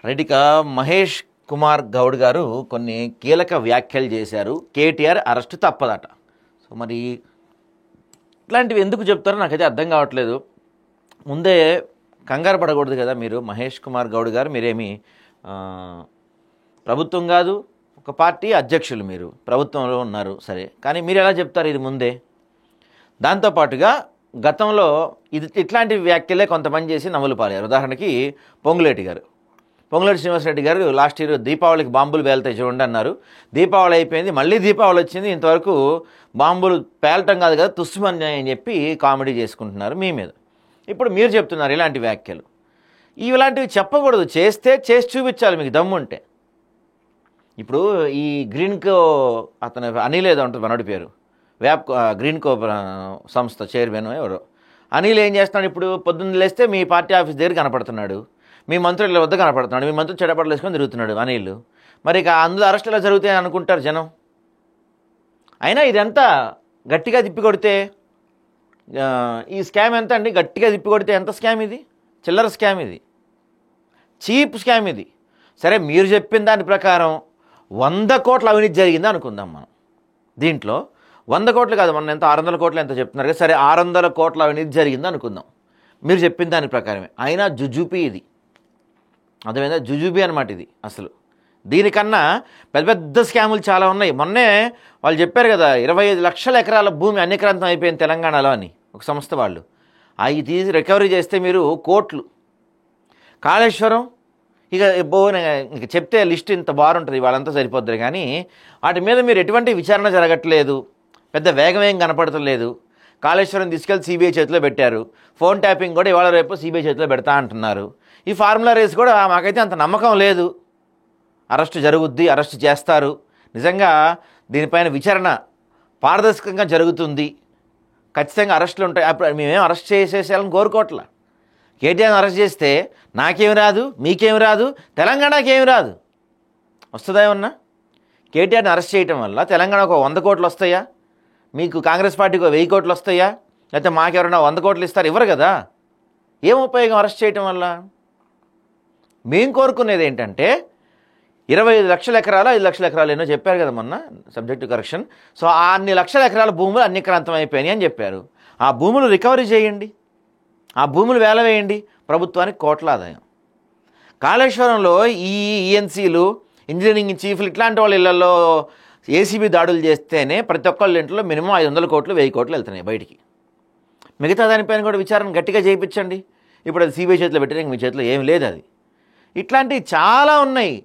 Right. ఇక మహేష్ కుమార్ గౌడ్ గారు కొన్ని కీలక వ్యాఖ్యలు చేశారు. కేటీఆర్ అరెస్ట్ తప్పదట. సో మరి ఇట్లాంటివి ఎందుకు చెప్తారో నాకైతే అర్థం కావట్లేదు. ముందే కంగారు పడకూడదు కదా మీరు. మహేష్ కుమార్ గౌడ్ గారు మీరేమి ప్రభుత్వం కాదు, ఒక పార్టీ అధ్యక్షులు, మీరు ప్రభుత్వంలో ఉన్నారు సరే, కానీ మీరు ఎలా చెప్తారు ఇది ముందే? దాంతోపాటుగా గతంలో ఇట్లాంటి వ్యాఖ్యలే కొంతమంది చేసి నవ్వులు పాలారు. ఉదాహరణకి పొంగులేటి శ్రీనివాసరెడ్డి గారు లాస్ట్ ఇయర్ దీపావళికి బాంబులు పేలుతాయి చూడండి అన్నారు. దీపావళి అయిపోయింది, మళ్ళీ దీపావళి వచ్చింది, ఇంతవరకు బాంబులు పేలటం కాదు కదా తుస్సుమని అని చెప్పి కామెడీ చేసుకుంటున్నారు మీ మీద. ఇప్పుడు మీరు చెప్తున్నారు ఇలాంటి వ్యాఖ్యలు. ఇలాంటివి చెప్పకూడదు, చేసి చూపించాలి మీకు దమ్ముంటే. ఇప్పుడు ఈ గ్రీన్కో అతను అనిల్ ఏదో ఉంటుంది మనోడి పేరు, గ్రీన్కో సంస్థ చైర్మన్ ఎవరో అనిల్ ఏం చేస్తున్నాడు? ఇప్పుడు పొద్దున్న లేస్తే మీ పార్టీ ఆఫీస్ దగ్గర కనపడుతున్నాడు, మీ మంత్రుల వద్ద కనపడుతున్నాడు, మీ మంత్రులు చెడపడలు వేసుకొని తిరుగుతున్నాడు అనిల్. మరి ఇక అందులో అరెస్ట్ ఎలా జరుగుతాయని అనుకుంటారు జనం. అయినా ఇదంతా గట్టిగా తిప్పి కొడితే ఈ స్కామ్ ఎంత అండి? గట్టిగా తిప్పి కొడితే ఎంత స్కామ్ ఇది? చిల్లర స్కామ్ ఇది, చీప్ స్కామ్ ఇది. సరే మీరు చెప్పిన దాని ప్రకారం 100 కోట్ల అవినీతి జరిగింది అనుకుందాం మనం. దీంట్లో 100 కోట్లు కాదు, మొన్న ఎంత 600 కోట్లు ఎంత చెప్తున్నారు కదా, సరే 600 కోట్ల అవినీతి జరిగింది అనుకుందాం మీరు చెప్పిన దాని ప్రకారమే. అయినా జుజుబీ ఇది, అర్థమైందా? జుజుబీ అనమాట ఇది. అసలు దీనికన్నా పెద్ద పెద్ద స్కాములు చాలా ఉన్నాయి. మొన్నే వాళ్ళు చెప్పారు కదా 25 లక్షల ఎకరాల భూమి అన్యక్రాంతం అయిపోయింది తెలంగాణలో అని ఒక సంస్థ వాళ్ళు. అవి తీసి రికవరీ చేస్తే మీరు కోట్లు. కాళేశ్వరం ఇక ఇంక చెప్తే లిస్ట్ ఇంత బాగుంటుంది, వాళ్ళంతా సరిపోద్ది. కానీ వాటి మీద మీరు ఎటువంటి విచారణ జరగట్లేదు, పెద్ద వేగం ఏం కనపడతలేదు. కాళేశ్వరం తీసుకెళ్ళి సిబిఐ చేతిలో పెట్టారు. ఫోన్ ట్యాపింగ్ కూడా ఇవాళ రేపు సిబిఐ చేతిలో పెడతా అంటున్నారు. ఈ ఫార్ములా రేస్ కూడా మాకైతే అంత నమ్మకం లేదు. అరెస్ట్ జరుగుద్ది, అరెస్ట్ చేస్తారు, నిజంగా దీనిపైన విచారణ పారదర్శకంగా జరుగుతుంది, ఖచ్చితంగా అరెస్టులు ఉంటాయి. అప్పుడు మేమేం అరెస్ట్ చేసేసేయాలని కోరుకోవట్లా. కేటీఆర్ని అరెస్ట్ చేస్తే నాకేమి రాదు, మీకేమి రాదు, తెలంగాణకి ఏమి రాదు. వస్తుందా ఏమన్నా? కేటీఆర్ని అరెస్ట్ చేయటం వల్ల తెలంగాణకు 100 కోట్లు వస్తాయా? మీకు కాంగ్రెస్ పార్టీకి 1000 కోట్లు వస్తాయా? లేకపోతే మాకెవరైనా 100 కోట్లు ఇస్తారు? ఇవ్వరు కదా. ఏం ఉపయోగం అరెస్ట్ చేయటం వల్ల? మేము కోరుకునేది ఏంటంటే 25 లక్షల ఎకరాలు 5 లక్షల ఎకరాలు ఏమో చెప్పారు కదా మొన్న, సబ్జెక్టు కరెక్షన్. సో అన్ని లక్షల ఎకరాల భూములు అన్యక్రాంతం అయిపోయినాయి అని చెప్పారు. ఆ భూములు రికవరీ చేయండి, ఆ భూములు వేలవేయండి, ప్రభుత్వానికి కోట్ల ఆదాయం. కాళేశ్వరంలో ఈ ఈఎన్సీలు, ఇంజనీరింగ్ చీఫ్లు ఇట్లాంటి వాళ్ళ ఇళ్లలో ఏసీబీ దాడులు చేస్తేనే ప్రతి ఒక్కళ్ళ ఇంట్లో మినిమం 500 కోట్లు 1000 కోట్లు వెళ్తున్నాయి బయటికి. మిగతా దానిపైన కూడా విచారణ గట్టిగా చేయించండి. ఇప్పుడు అది సిబిఐ చేతిలో పెట్టిన మీ చేతిలో ఏమి లేదు. అది ఇట్లాంటివి చాలా ఉన్నాయి.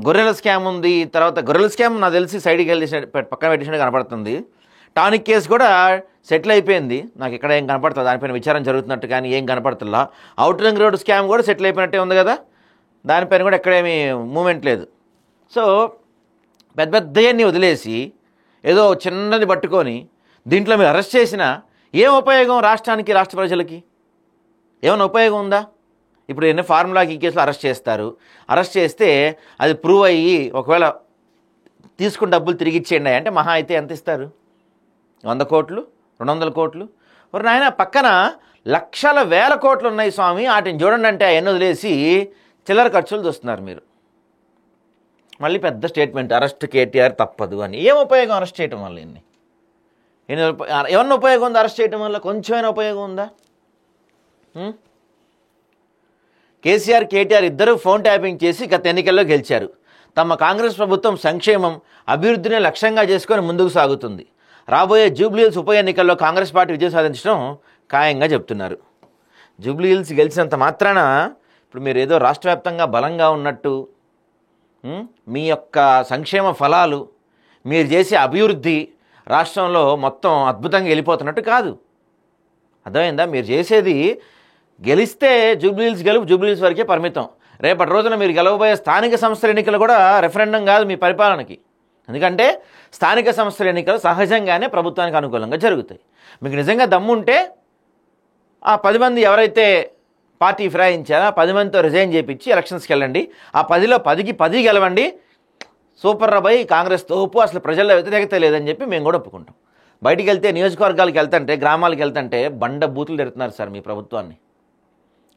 గొర్రెల స్కామ్ ఉంది. తర్వాత గొర్రెల స్కామ్ నాకు తెలిసి సైడ్కి వెళ్ళి పక్కన పెట్టినట్టు కనపడుతుంది. టానిక్ కేసు కూడా సెటిల్ అయిపోయింది, నాకు ఇక్కడ ఏం కనపడుతుంది, దానిపైన విచారణ జరుగుతున్నట్టు కానీ ఏం కనపడుతుందా. అవుటర్ రింగ్ రోడ్ స్కామ్ కూడా సెటిల్ అయిపోయినట్టే ఉంది కదా, దానిపైన కూడా ఎక్కడేమీ మూమెంట్ లేదు. సో పెద్ద పెద్దవన్నీ వదిలేసి ఏదో చిన్నది పట్టుకొని దీంట్లో మీరు అరెస్ట్ చేసినా ఏం ఉపయోగం? రాష్ట్రానికి, రాష్ట్ర ప్రజలకి ఏమైనా ఉపయోగం ఉందా? ఇప్పుడు ఎన్ని ఫార్ములాకి ఈ కేసులో అరెస్ట్ చేస్తారు. అరెస్ట్ చేస్తే అది ప్రూవ్ అయ్యి ఒకవేళ తీసుకున్న డబ్బులు తిరిగి ఇచ్చేయండి అంటే మహా అయితే ఎంత ఇస్తారు? 100 కోట్లు 200 కోట్లు. మరి నాయన పక్కన లక్షల వేల కోట్లు ఉన్నాయి స్వామి, వాటిని చూడండి అంటే అవన్నీ వదిలేసి చిల్లర ఖర్చులు చూస్తున్నారు మీరు. మళ్ళీ పెద్ద స్టేట్మెంట్, అరెస్ట్ కేటీఆర్ తప్పదు అని. ఏం ఉపయోగం అరెస్ట్ చేయటం వల్ల? ఏమన్నా ఉపయోగం ఉందా అరెస్ట్ చేయటం వల్ల? కొంచెమైనా ఉపయోగం ఉందా? కేసీఆర్ కేటీఆర్ ఇద్దరు ఫోన్ ట్యాపింగ్ చేసి గత ఎన్నికల్లో గెలిచారు. తమ కాంగ్రెస్ ప్రభుత్వం సంక్షేమం, అభివృద్ధిని లక్ష్యంగా చేసుకొని ముందుకు సాగుతుంది. రాబోయే జూబ్లీహిల్స్ ఉప ఎన్నికల్లో కాంగ్రెస్ పార్టీ విజయం సాధించడం ఖాయంగా చెప్తున్నారు. జూబ్లీహిల్స్ గెలిచినంత మాత్రాన ఇప్పుడు మీరు ఏదో రాష్ట్ర వ్యాప్తంగా బలంగా ఉన్నట్టు, మీ యొక్క సంక్షేమ ఫలాలు, మీరు చేసే అభివృద్ధి రాష్ట్రంలో మొత్తం అద్భుతంగా వెళ్ళిపోతున్నట్టు కాదు. అర్థమైందా? మీరు చేసేది గెలిస్తే జూబ్లీహిల్స్ జూబ్లీహిల్స్ వరకే పరిమితం. రేపటి రోజున మీరు గెలవబోయే స్థానిక సంస్థల ఎన్నికలు కూడా రెఫరెండం కాదు మీ పరిపాలనకి. ఎందుకంటే స్థానిక సంస్థల ఎన్నికలు సహజంగానే ప్రభుత్వానికి అనుకూలంగా జరుగుతాయి. మీకు నిజంగా దమ్ముంటే ఆ 10 మంది ఎవరైతే పార్టీ ఫిరాయించారో 10 మందితో రిజైన్ చేయించి ఎలక్షన్స్కి వెళ్ళండి. ఆ 10లో 10కి 10 గెలవండి. సూపర్ రాబాయ్, కాంగ్రెస్ తోపు, అసలు ప్రజల్లో వ్యతిరేకత లేదని చెప్పి మేము కూడా ఒప్పుకుంటాం. బయటికి వెళ్తే నియోజకవర్గాలకు వెళ్తుంటే, గ్రామాలకు వెళ్తుంటే బండ బూతులు తిడుతున్నారు సార్ మీ ప్రభుత్వాన్ని.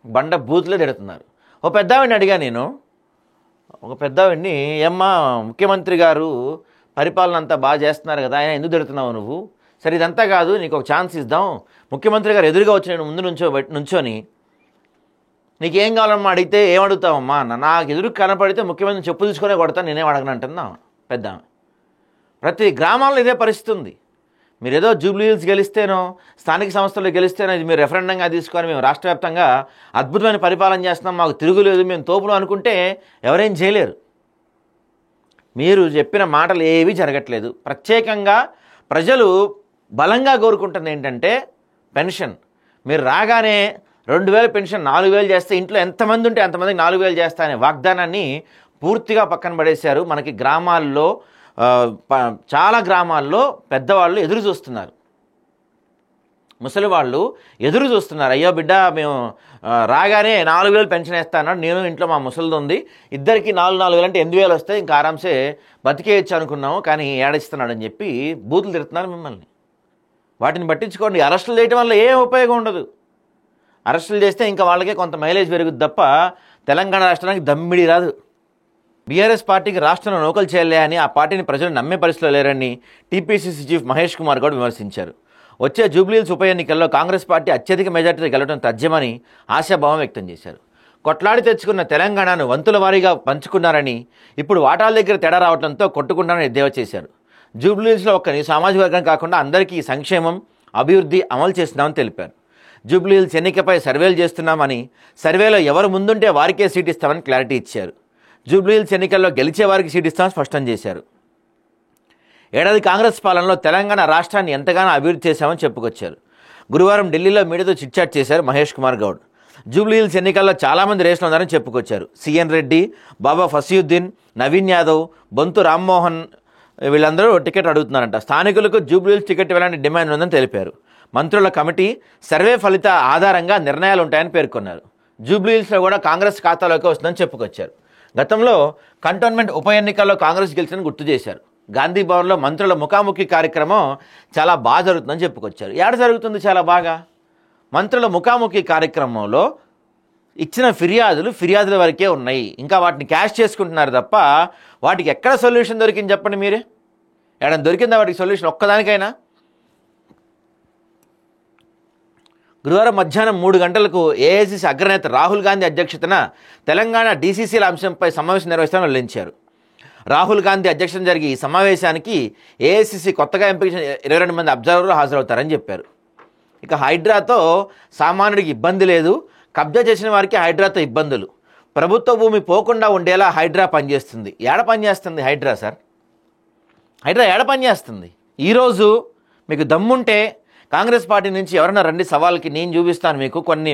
బండ బూతులే తిడుతున్నారు. ఓ పెద్దావిడిని అడిగా నేను, ఒక పెద్దావిడిని, ఏమ్మా ముఖ్యమంత్రి గారు పరిపాలన అంతా బాగా చేస్తున్నారు కదా, ఆయన ఎందుకు తిడుతున్నావు నువ్వు? సరే ఇదంతా కాదు, నీకు ఒక ఛాన్స్ ఇద్దాం, ముఖ్యమంత్రి గారు ఎదురుగా వచ్చి నేను ముందు నుంచొని నీకేం కావాలమ్మా అడిగితే ఏమడుగుతావమ్మా అన్న. నాకు ఎదురు కనపడితే ముఖ్యమంత్రి చెప్పు తీసుకునే కొడతాను, నేనేం అడగనంటున్నా పెద్ద. ప్రతి గ్రామాల్లో ఇదే పరిస్థితి ఉంది. మీరు ఏదో జూబ్లీ హిల్స్ గెలిస్తేనో స్థానిక సంస్థలు గెలిస్తేనో ఇది మీరు రెఫరెండంగా తీసుకొని మేము రాష్ట్ర వ్యాప్తంగా అద్భుతమైన పరిపాలన చేస్తున్నాం, మాకు తిరుగులేదు, మేము తోపులు అనుకుంటే ఎవరేం చేయలేరు. మీరు చెప్పిన మాటలు ఏవీ జరగట్లేదు. ప్రత్యేకంగా ప్రజలు బలంగా కోరుకుంటుంది ఏంటంటే పెన్షన్. మీరు రాగానే 2000 పెన్షన్ 4000 చేస్తే ఇంట్లో ఎంతమంది ఉంటే అంతమందికి 4000 చేస్తా అనే వాగ్దానాన్ని పూర్తిగా పక్కన పడేశారు. మనకి గ్రామాల్లో చాలా గ్రామాల్లో పెద్దవాళ్ళు ఎదురు చూస్తున్నారు, ముసలి వాళ్ళు ఎదురు చూస్తున్నారు. అయ్యో బిడ్డ మేము రాగానే 4000 పెన్షన్ వేస్తాను, నేను ఇంట్లో మా ముసలిది ఉంది, ఇద్దరికి 4,000 అంటే 8,000 వస్తాయి, ఇంకా ఆరాంసే బతికేయచ్చు అనుకున్నాము, కానీ ఏడిస్తున్నాడు అని చెప్పి బూతులు తిడుతున్నారు మిమ్మల్ని. వాటిని పట్టించుకోండి. అరెస్టులు చేయడం వల్ల ఏ ఉపయోగం ఉండదు. అరెస్టులు చేస్తే ఇంకా వాళ్ళకే కొంత మైలేజ్ పెరుగుద్ది తప్ప తెలంగాణ రాష్ట్రానికి దమ్మిడి రాదు. బీఆర్ఎస్ పార్టీకి రాష్ట్రంలో నౌకలు చేయలే అని ఆ పార్టీని ప్రజలు నమ్మే పరిస్థితిలో లేరని టీపీసీసీ చీఫ్ మహేష్ కుమార్ గౌడ్ విమర్శించారు. వచ్చే జూబ్లీహిల్స్ ఉప ఎన్నికల్లో కాంగ్రెస్ పార్టీ అత్యధిక మెజార్టీతో గెలవడం తథ్యమని ఆశాభావం వ్యక్తం చేశారు. కొట్లాడి తెచ్చుకున్న తెలంగాణను వంతుల వారీగా పంచుకున్నారని, ఇప్పుడు వాటాల దగ్గర తేడా రావడంతో కొట్టుకున్నారని ఎద్దేవా చేశారు. జూబ్లీహిల్స్లో ఒక్క సామాజిక వర్గం కాకుండా అందరికీ సంక్షేమం, అభివృద్ధి అమలు చేస్తున్నామని తెలిపారు. జూబ్లీహిల్స్ ఎన్నికపై సర్వేలు చేస్తున్నామని, సర్వేలో ఎవరు ముందుంటే వారికే సీట్ ఇస్తామని క్లారిటీ ఇచ్చారు. జూబ్లీహిల్స్ ఎన్నికల్లో గెలిచే వారికి సీట్ ఇస్తామని స్పష్టం చేశారు. ఏడాది కాంగ్రెస్ పాలనలో తెలంగాణ రాష్ట్రాన్ని ఎంతగానో అభివృద్ధి చేశామని చెప్పుకొచ్చారు. గురువారం ఢిల్లీలో మీడియాతో చిట్చాట్ చేశారు మహేష్ కుమార్ గౌడ్. జూబ్లీహిల్స్ ఎన్నికల్లో చాలామంది రేసులో ఉన్నారని చెప్పుకొచ్చారు. సిఎన్ రెడ్డి, బాబా ఫసీయుద్దీన్, నవీన్ యాదవ్, బొంతు రామ్మోహన్ వీళ్ళందరూ టికెట్ అడుగుతున్నారంట. స్థానికులకు జూబ్లీహిల్స్ టికెట్ ఇవ్వాలని డిమాండ్ ఉందని తెలిపారు. మంత్రుల కమిటీ సర్వే ఫలిత ఆధారంగా నిర్ణయాలు ఉంటాయని పేర్కొన్నారు. జూబ్లీహిల్స్లో కూడా కాంగ్రెస్ ఖాతాలోకి వస్తుందని చెప్పుకొచ్చారు. గతంలో కంటోన్మెంట్ ఉప ఎన్నికల్లో కాంగ్రెస్ గెలిచిందని గుర్తు చేశారు. గాంధీ భవన్లో మంత్రుల ముఖాముఖి కార్యక్రమం చాలా బాగా జరుగుతుందని చెప్పుకొచ్చారు. ఏడ జరుగుతుంది చాలా బాగా? మంత్రుల ముఖాముఖి కార్యక్రమంలో ఇచ్చిన ఫిర్యాదుల వరకే ఉన్నాయి, ఇంకా వాటిని క్యాష్ చేసుకుంటున్నారు తప్ప వాటికి ఎక్కడ సొల్యూషన్ దొరికింది చెప్పండి మీరే? ఏడన్నా దొరికిందా వాటికి సొల్యూషన్ ఒక్కదానికైనా? గురువారం మధ్యాహ్నం 3 గంటలకు ఏఐసీసీ అగ్రనేత రాహుల్ గాంధీ అధ్యక్షతన తెలంగాణ డీసీసీల అంశంపై సమావేశం నిర్వహిస్తామని వెల్లడించారు. రాహుల్ గాంధీ అధ్యక్షతన జరిగే ఈ సమావేశానికి ఏఐసీసీ కొత్తగా ఎంపిక 22 మంది అబ్జర్వర్లు హాజరవుతారని చెప్పారు. ఇక హైడ్రాతో సామాన్యుడికి ఇబ్బంది లేదు, కబ్జా చేసిన వారికి హైడ్రాతో ఇబ్బందులు. ప్రభుత్వ భూమి పోకుండా ఉండేలా హైడ్రా పనిచేస్తుంది. ఏడ పనిచేస్తుంది హైడ్రా సార్? హైడ్రా ఏడ పనిచేస్తుంది? ఈరోజు మీకు దమ్ముంటే కాంగ్రెస్ పార్టీ నుంచి ఎవరైనా రండి, సవాల్కి నేను చూపిస్తాను మీకు. కొన్ని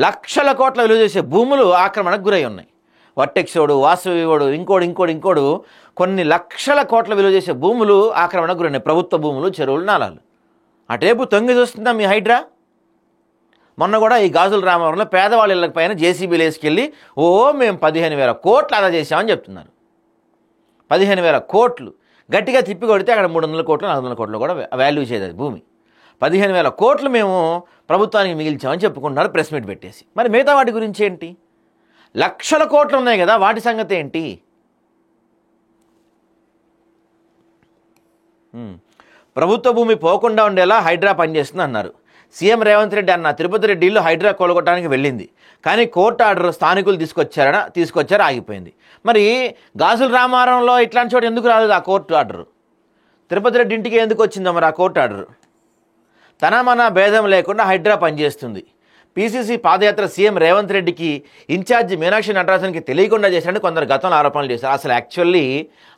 లక్షల కోట్ల విలువ చేసే భూములు ఆక్రమణకు గురై ఉన్నాయి. వట్టెక్సోడు, వాసవివాడు, ఇంకోడు కొన్ని లక్షల కోట్ల విలువ చేసే భూములు ఆక్రమణకు గురైనాయి. ప్రభుత్వ భూములు, చెరువులు, నాలాలు. అటేపు తొంగి చూస్తుందా మీ హైడ్రా? మొన్న కూడా ఈ గాజుల రామవరంలో పేదవాళ్ళ ఇళ్ళకి పైన జేసీబీలు వేసుకెళ్ళి మేము 15,000 కోట్లు ఆదా చేశామని చెప్తున్నారు. 15,000 కోట్లు గట్టిగా తిప్పి కొడితే అక్కడ 300 కోట్లు 400 కోట్లు కూడా వాల్యూ చేయదు భూమి. 15,000 కోట్లు మేము ప్రభుత్వానికి మిగిల్చామని చెప్పుకుంటున్నారు ప్రెస్ మీట్ పెట్టేసి. మరి మిగతా వాటి గురించి ఏంటి? లక్షల కోట్లు ఉన్నాయి కదా, వాటి సంగతి ఏంటి? ప్రభుత్వ భూమి పోకుండా ఉండేలా హైడ్రా పనిచేస్తుంది అన్నారు. సీఎం రేవంత్ రెడ్డి అన్న తిరుపతి రెడ్డిలో హైడ్రా కోలుగొట్టడానికి వెళ్ళింది, కానీ కోర్టు ఆర్డర్ స్థానికులు తీసుకొచ్చారు ఆగిపోయింది. మరి గాజుల రామారంలో ఇట్లాంటి చోట ఎందుకు రాలేదు ఆ కోర్టు ఆర్డర్? తిరుపతి రెడ్డి ఇంటికి ఎందుకు వచ్చిందో మరి ఆ కోర్టు ఆర్డర్? తన మన భేదం లేకుండా హైడ్రా పనిచేస్తుంది. పీసీసీ పాదయాత్ర సీఎం రేవంత్ రెడ్డికి ఇన్ఛార్జి మీనాక్షి నటరాజన్కి తెలియకుండా చేశారని కొందరు గతంలో ఆరోపణలు చేశారు. అసలు యాక్చువల్లీ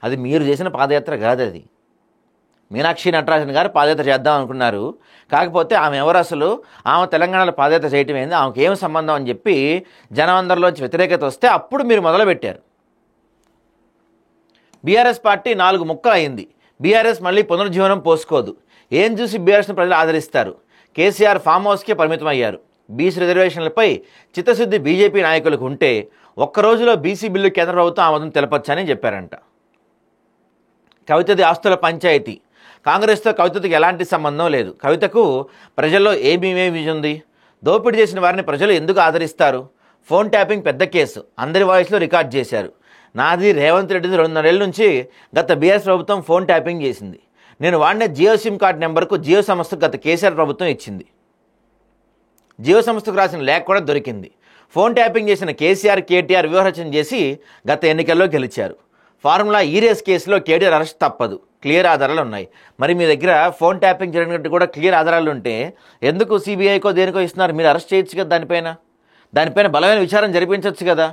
అది మీరు చేసిన పాదయాత్ర కాదు. అది మీనాక్షి నటరాజన్ గారు పాదయాత్ర చేద్దాం అనుకున్నారు. కాకపోతే ఆమె ఎవరు అసలు, ఆమె తెలంగాణలో పాదయాత్ర చేయటం ఏంది, ఆమెకు ఏం సంబంధం అని చెప్పి జనం అందరిలోంచి వ్యతిరేకత వస్తే అప్పుడు మీరు మొదలుపెట్టారు. బీఆర్ఎస్ పార్టీ 4 ముక్కలు అయింది. బీఆర్ఎస్ మళ్ళీ పునరుజ్జీవనం పోసుకోదు. ఏం చూసి బీఆర్ఎస్ను ప్రజలు ఆదరిస్తారు? కేసీఆర్ ఫామ్ హౌస్కే పరిమితం అయ్యారు. బీసీ రిజర్వేషన్లపై చిత్తశుద్ధి బీజేపీ నాయకులకు ఉంటే ఒక్కరోజులో బీసీ బిల్లు కేంద్ర ప్రభుత్వం ఆమోదం తెలపచ్చని చెప్పారంట. కవితది ఆస్తుల పంచాయతీ. కాంగ్రెస్తో కవితకు ఎలాంటి సంబంధం లేదు. కవితకు ప్రజల్లో ఏమేమి ఉంది? దోపిడీ చేసిన వారిని ప్రజలు ఎందుకు ఆదరిస్తారు? ఫోన్ ట్యాపింగ్ పెద్ద కేసు, అందరి వాయిస్లో రికార్డ్ చేశారు. నాది రేవంత్ రెడ్డిది 2.5 ఏళ్ళ నుంచి గత బీఆర్ఎస్ ప్రభుత్వం ఫోన్ ట్యాపింగ్ చేసింది. నేను వాడిన జియో సిమ్ కార్డ్ నెంబర్కు జియో సంస్థకు గత కేసీఆర్ ప్రభుత్వం ఇచ్చింది. జియో సంస్థకు రాసిన లేఖ కూడా దొరికింది. ఫోన్ ట్యాపింగ్ చేసిన కేసీఆర్, కేటీఆర్ వ్యూహరచన చేసి గత ఎన్నికల్లో గెలిచారు. ఫార్ములా ఈరేస్ కేసులో కేటీఆర్ అరెస్ట్ తప్పదు, క్లియర్ ఆధారాలు ఉన్నాయి. మరి మీ దగ్గర ఫోన్ ట్యాపింగ్ జరిగినట్టు కూడా క్లియర్ ఆధారాలు ఉంటే ఎందుకు సిబిఐకో దేనికో ఇస్తున్నారు? మీరు అరెస్ట్ చేయొచ్చు కదా, దానిపైన బలమైన విచారణ జరిపించవచ్చు కదా.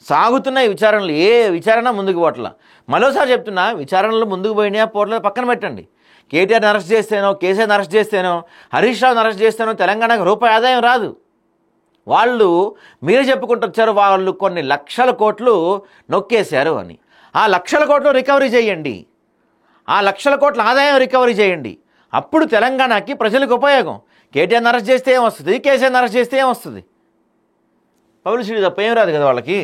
సాగుతున్నాయి విచారణలు, ఏ విచారణ ముందుకు పోవట్లా. మరోసారి చెప్తున్నా, విచారణలు ముందుకు పోయినా పోవట్లేదు పక్కన పెట్టండి. కేటీఆర్ని అరెస్ట్ చేస్తేనో, కేసీఆర్ని అరెస్ట్ చేస్తేనో, హరీష్ రావుని అరెస్ట్ చేస్తేనో తెలంగాణకు రూపాయి ఆదాయం రాదు. వాళ్ళు మీరే చెప్పుకుంటూ వచ్చారు, వాళ్ళు కొన్ని లక్షల కోట్లు నొక్కేశారు అని. ఆ లక్షల కోట్లు రికవరీ చేయండి, ఆ లక్షల కోట్ల ఆదాయం రికవరీ చేయండి. అప్పుడు తెలంగాణకి ప్రజలకు ఉపయోగం. కేటీఆర్ని అరెస్ట్ చేస్తే ఏమొస్తుంది, కేసీఆర్ని అరెస్ట్ చేస్తే ఏమొస్తుంది? పబ్లిసిటీ తప్ప ఏం రాదు కదా వాళ్ళకి.